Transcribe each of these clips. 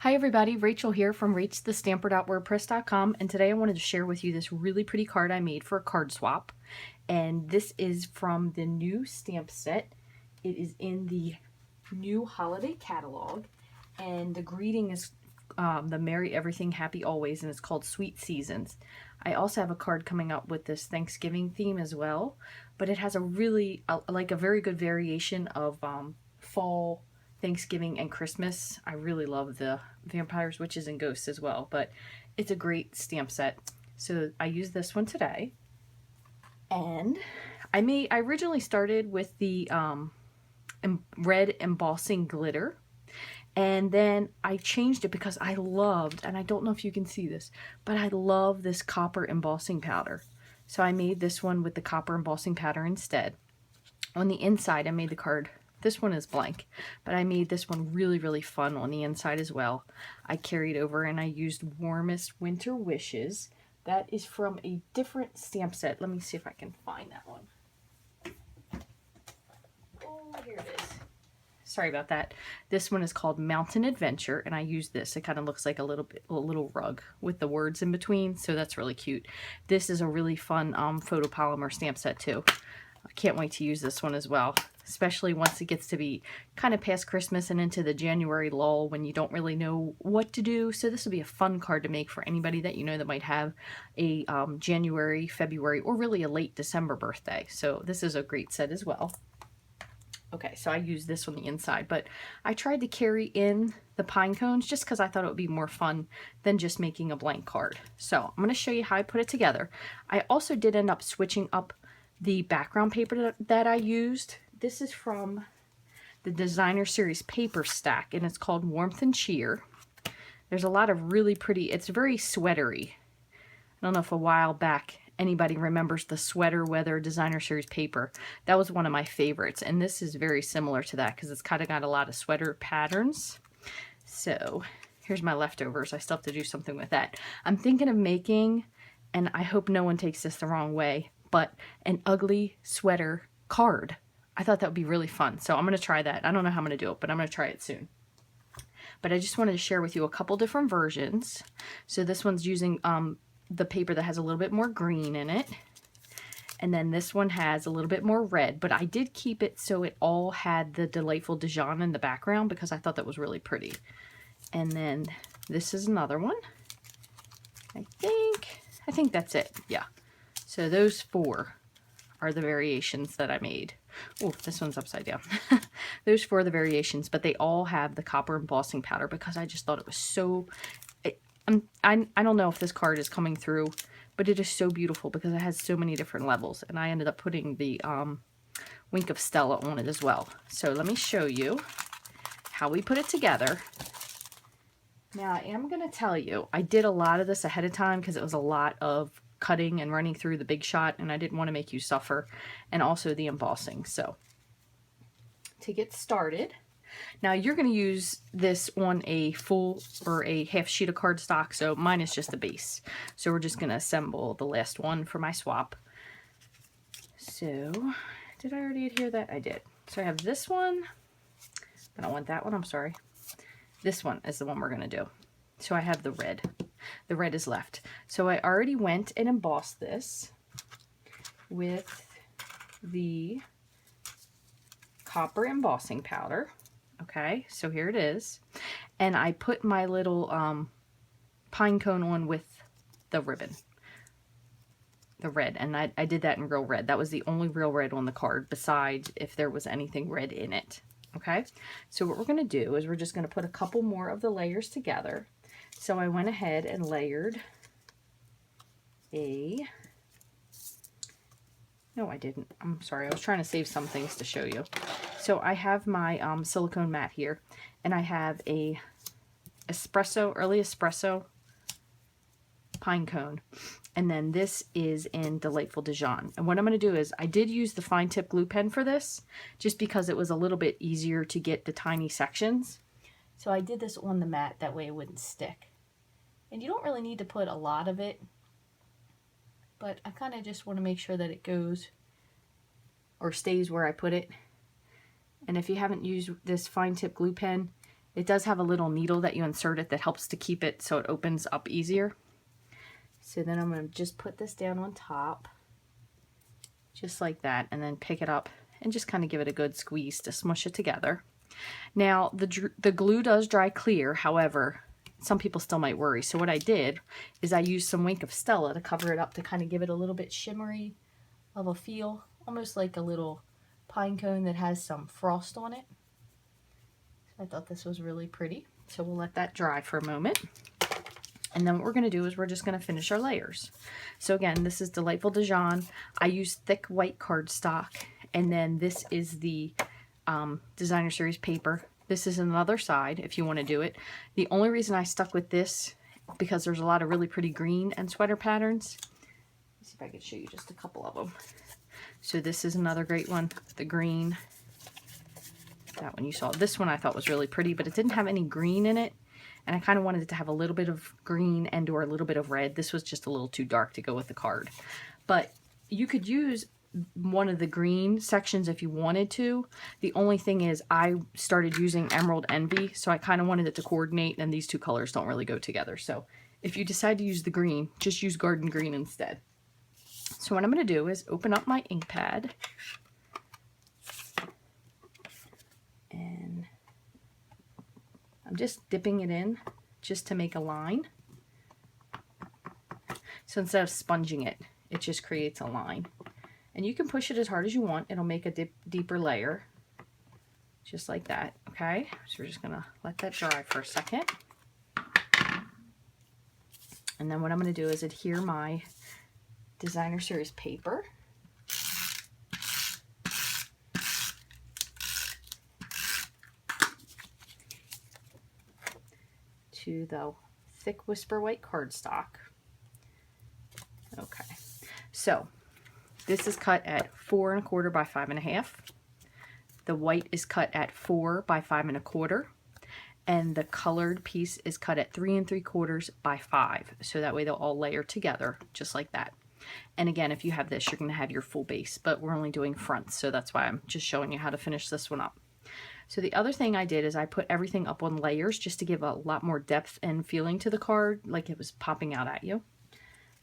Hi everybody, Rachel here from Rachthestamper.wordpress.com, and today I wanted to share with you this really pretty card I made for a card swap. And this is from the new stamp set. It is in the new holiday catalog, and the greeting is the Merry Everything Happy Always, and it's called Sweet Seasons. I also have a card coming up with this Thanksgiving theme as well, but it has a really like a very good variation of fall, Thanksgiving, and Christmas. I really love the vampires, witches, and ghosts as well, but it's a great stamp set. So I used this one today, and I originally started with the red embossing glitter, and then I changed it because I loved, and I don't know if you can see this, but I love this copper embossing powder. So I made this one with the copper embossing powder instead. On the inside, I made the card. This one is blank, but I made this one really, really fun on the inside as well. I carried over and I used Warmest Winter Wishes. That is from a different stamp set. Let me see if I can find that one. Oh, here it is. Sorry about that. This one is called Mountain Adventure, and I used this. It kind of looks like a little rug with the words in between, so that's really cute. This is a really fun photopolymer stamp set too. I can't wait to use this one as well, especially once it gets to be kind of past Christmas and into the January lull when you don't really know what to do. So this will be a fun card to make for anybody that you know that might have a January, February, or really a late December birthday. So this is a great set as well. Okay, so I used this on the inside, but I tried to carry in the pine cones just because I thought it would be more fun than just making a blank card. So I'm going to show you how I put it together. I also did end up switching up the background paper that I used. This is from the Designer Series paper stack, and it's called Warmth and Cheer. There's a lot of really pretty, it's very sweatery. I don't know if a while back anybody remembers the Sweater Weather Designer Series paper. That was one of my favorites, and this is very similar to that because it's kind of got a lot of sweater patterns. So here's my leftovers. I still have to do something with that. I'm thinking of making, and I hope no one takes this the wrong way, but an ugly sweater card. I thought that would be really fun, so I'm going to try that. I don't know how I'm going to do it, but I'm going to try it soon. But I just wanted to share with you a couple different versions. So this one's using the paper that has a little bit more green in it. And then this one has a little bit more red, but I did keep it so it all had the Delightful Dijon in the background because I thought that was really pretty. And then this is another one. I think that's it. Yeah. So those four are the variations that I made. Oh, this one's upside down. Those four are the variations, but they all have the copper embossing powder because I just thought it was so... I don't know if this card is coming through, but it is so beautiful because it has so many different levels, and I ended up putting the Wink of Stella on it as well. So let me show you how we put it together. Now, I am going to tell you, I did a lot of this ahead of time because it was a lot of cutting and running through the Big Shot, and I didn't want to make you suffer, and also the embossing. So to get started, now you're going to use this on a full or a half sheet of cardstock, so mine is just the base. So we're just going to assemble the last one for my swap. So did I already adhere that? I did. So I have this one. I don't want that one, I'm sorry. This one is the one we're going to do. So I have the red. The red is left. So I already went and embossed this with the copper embossing powder. Okay, so here it is. And I put my little pine cone on with the ribbon. The red, and I did that in real red. That was the only real red on the card, besides if there was anything red in it. Okay, so what we're going to do is we're just going to put a couple more of the layers together. So I went ahead and layered no, I didn't. I'm sorry. I was trying to save some things to show you. So I have my silicone mat here, and I have a early espresso pine cone. And then this is in Delightful Dijon. And what I'm going to do is, I did use the fine tip glue pen for this, just because it was a little bit easier to get the tiny sections. So I did this on the mat, that way it wouldn't stick. And you don't really need to put a lot of it, but I kind of just want to make sure that it goes or stays where I put it. And if you haven't used this fine tip glue pen, It does have a little needle that you insert it that helps to keep it so it opens up easier. So then I'm going to just put this down on top, just like that, and then pick it up and just kind of give it a good squeeze to smush it together. Now, the glue does dry clear, however, some people still might worry. So what I did is I used some Wink of Stella to cover it up to kind of give it a little bit shimmery of a feel, almost like a little pine cone that has some frost on it. So I thought this was really pretty. So we'll let that dry for a moment. And then what we're going to do is we're just going to finish our layers. So again, this is Delightful Dijon. I use thick white cardstock, and then this is the Designer Series paper. This is another side if you want to do it. The only reason I stuck with this, because there's a lot of really pretty green and sweater patterns. Let's see if I can show you just a couple of them. So this is another great one, the green. That one you saw. This one I thought was really pretty, but it didn't have any green in it. And I kind of wanted it to have a little bit of green and or a little bit of red. This was just a little too dark to go with the card. But you could use one of the green sections if you wanted to. The only thing is I started using Emerald Envy, so I kind of wanted it to coordinate, and these two colors don't really go together. So if you decide to use the green, just use Garden Green instead. So what I'm going to do is open up my ink pad. And I'm just dipping it in just to make a line. So instead of sponging it, it just creates a line. And you can push it as hard as you want. It'll make a deeper layer. Just like that, okay? So we're just gonna let that dry for a second. And then what I'm gonna do is adhere my Designer Series paper. To the thick Whisper White cardstock. Okay, so this is cut at 4 1/4 by 5 1/2. The white is cut at 4 by 5 1/4, and the colored piece is cut at 3 3/4 by 5. So that way they'll all layer together just like that. And again, if you have this, you're going to have your full base, but we're only doing fronts, so that's why I'm just showing you how to finish this one up. So the other thing I did is I put everything up on layers just to give a lot more depth and feeling to the card, like it was popping out at you.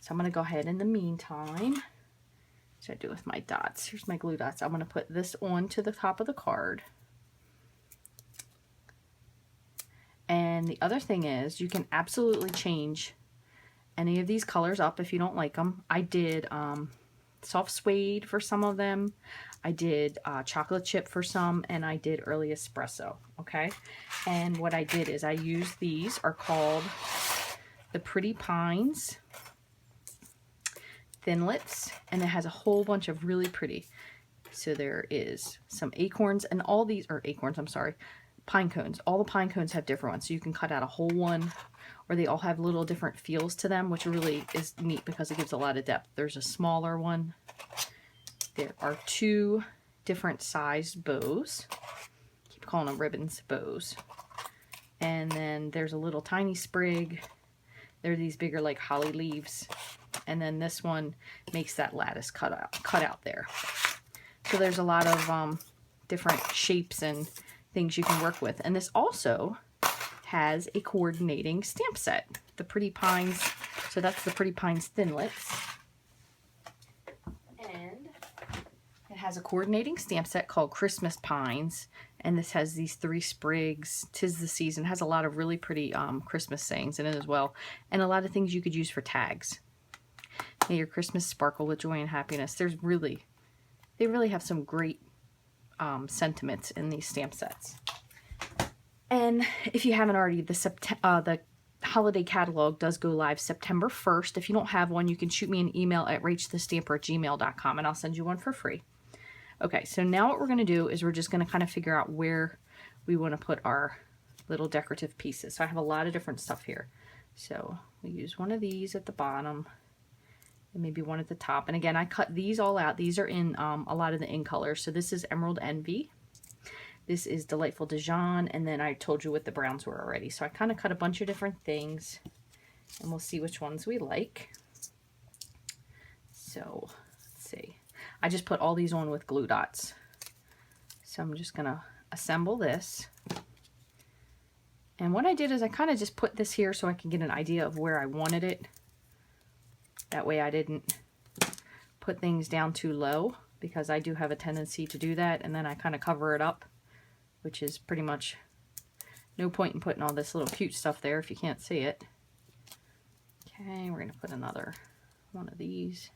So I'm going to go ahead in the meantime, what I do with my dots. Here's my glue dots. I'm going to put this on to the top of the card. And the other thing is you can absolutely change any of these colors up if you don't like them. I did soft suede for some of them. I did chocolate chip for some, and I did early espresso, okay? And what I did is I used these, are called the Pretty Pines Thinlits, and it has a whole bunch of really pretty. So there is some acorns, and all these, or acorns, I'm sorry, pine cones. All the pine cones have different ones, so you can cut out a whole one, or they all have little different feels to them, which really is neat because it gives a lot of depth. There's a smaller one. There are 2 different sized bows. Keep calling them ribbons, bows. And then there's a little tiny sprig. There are these bigger like holly leaves. And then this one makes that lattice cut out there. So there's a lot of different shapes and things you can work with. And this also has a coordinating stamp set. The Pretty Pines, so that's the Pretty Pines Thinlits. And it has a coordinating stamp set called Christmas Pines. And this has these 3 sprigs. 'Tis the Season. It has a lot of really pretty Christmas sayings in it as well. And a lot of things you could use for tags. May your Christmas sparkle with joy and happiness. They really have some great sentiments in these stamp sets. And if you haven't already, the holiday catalog does go live September 1st. If you don't have one, you can shoot me an email at rachthestamper@gmail.com and I'll send you one for free. Okay, so now what we're going to do is we're just going to kind of figure out where we want to put our little decorative pieces. So I have a lot of different stuff here. So we use one of these at the bottom and maybe one at the top. And again, I cut these all out. These are in a lot of the in colors. So this is Emerald Envy. This is Delightful Dijon, and then I told you what the browns were already. So I kind of cut a bunch of different things, and we'll see which ones we like. So let's see. I just put all these on with glue dots. So I'm just going to assemble this. And what I did is I kind of just put this here so I can get an idea of where I wanted it. That way I didn't put things down too low, because I do have a tendency to do that, and then I kind of cover it up, which is pretty much no point in putting all this little cute stuff there if you can't see it. Okay, we're going to put another one of these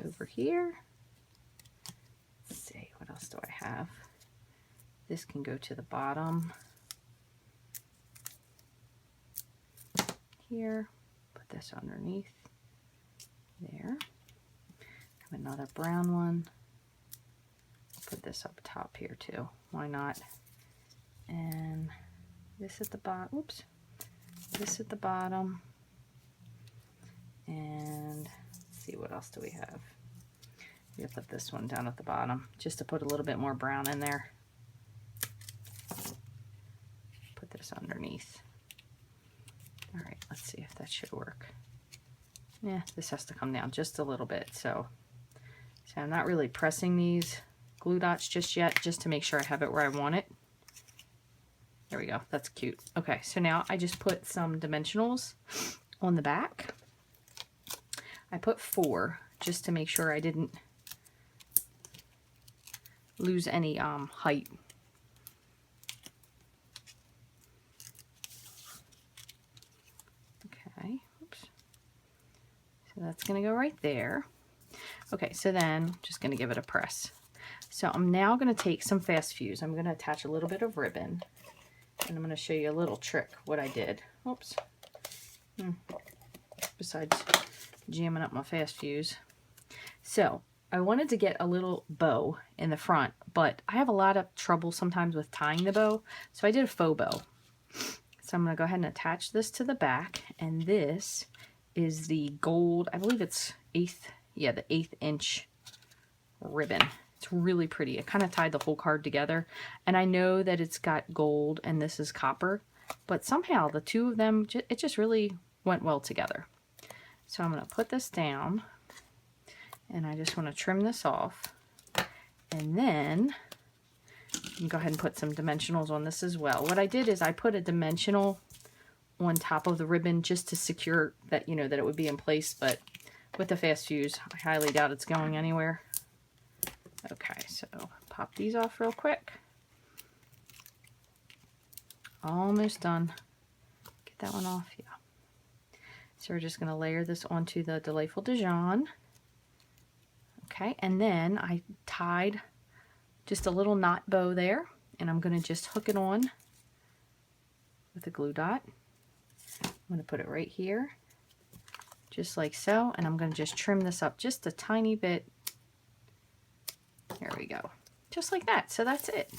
over here. Let's see, what else do I have? This can go to the bottom here. Put this underneath there. Have another brown one. Put this up top here too. Why not? And this at the bottom. Oops. This at the bottom. And let's see, what else do we have? We'll put this one down at the bottom just to put a little bit more brown in there. Put this underneath. All right, let's see if that should work. Yeah, this has to come down just a little bit. So I'm not really pressing these glue dots just yet, just to make sure I have it where I want it. There we go. That's cute. Okay, so now I just put some dimensionals on the back. I put 4 just to make sure I didn't lose any height. Okay, oops. So that's going to go right there. Okay, so then I'm just going to give it a press. So I'm now going to take some fast fuse. I'm going to attach a little bit of ribbon, and I'm going to show you a little trick what I did. Oops. Besides jamming up my fast fuse. So I wanted to get a little bow in the front, but I have a lot of trouble sometimes with tying the bow, so I did a faux bow. So I'm going to go ahead and attach this to the back, and this is the gold, I believe it's the 1/8 inch ribbon. It's really pretty. It kind of tied the whole card together, and I know that it's got gold and this is copper, but somehow the two of them, it just really went well together. So I'm going to put this down, and I just want to trim this off, and then you can go ahead and put some dimensionals on this as well. What I did is I put a dimensional on top of the ribbon just to secure that, you know, that it would be in place, but with the fast fuse, I highly doubt it's going anywhere. Okay, so pop these off real quick. Almost done. Get that one off, yeah. So we're just going to layer this onto the Delightful Dijon. Okay, and then I tied just a little knot bow there, and I'm going to just hook it on with a glue dot. I'm going to put it right here, just like so, and I'm going to just trim this up just a tiny bit. There we go. Just like that. So that's it.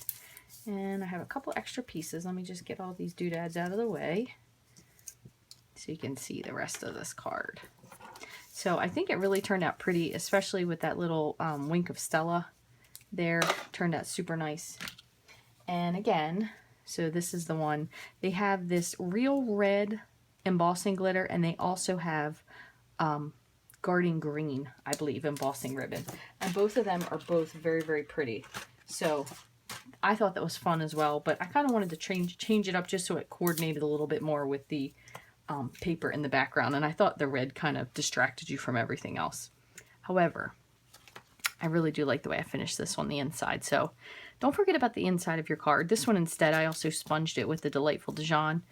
And I have a couple extra pieces. Let me just get all these doodads out of the way so you can see the rest of this card. So I think it really turned out pretty, especially with that little wink of Stella there. Turned out super nice. And again, so this is the one. They have this real red embossing glitter, and they also have Garden Green, I believe, embossing ribbon. And both of them are both very, very pretty. So I thought that was fun as well, but I kind of wanted to change it up just so it coordinated a little bit more with the paper in the background, and I thought the red kind of distracted you from everything else. However, I really do like the way I finished this on the inside, so don't forget about the inside of your card. This one instead, I also sponged it with the Delightful Dijon,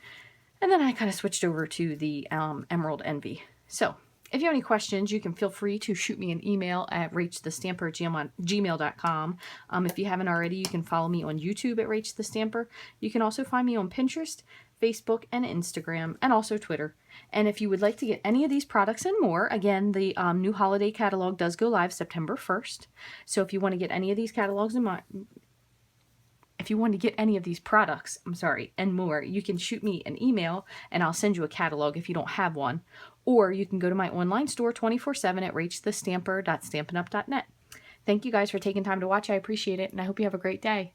and then I kind of switched over to the Emerald Envy. So if you have any questions, you can feel free to shoot me an email at rachthestamper@gmail.com. If you haven't already, you can follow me on YouTube at Rachthestamper. You can also find me on Pinterest, Facebook, and Instagram, and also Twitter. And if you would like to get any of these products and more, again, the new holiday catalog does go live September 1st. So if you want to get any of these catalogs if you want to get any of these products, and more, you can shoot me an email and I'll send you a catalog if you don't have one. Or you can go to my online store 24/7 at rachthestamper.stampinup.net. Thank you guys for taking time to watch. I appreciate it, and I hope you have a great day.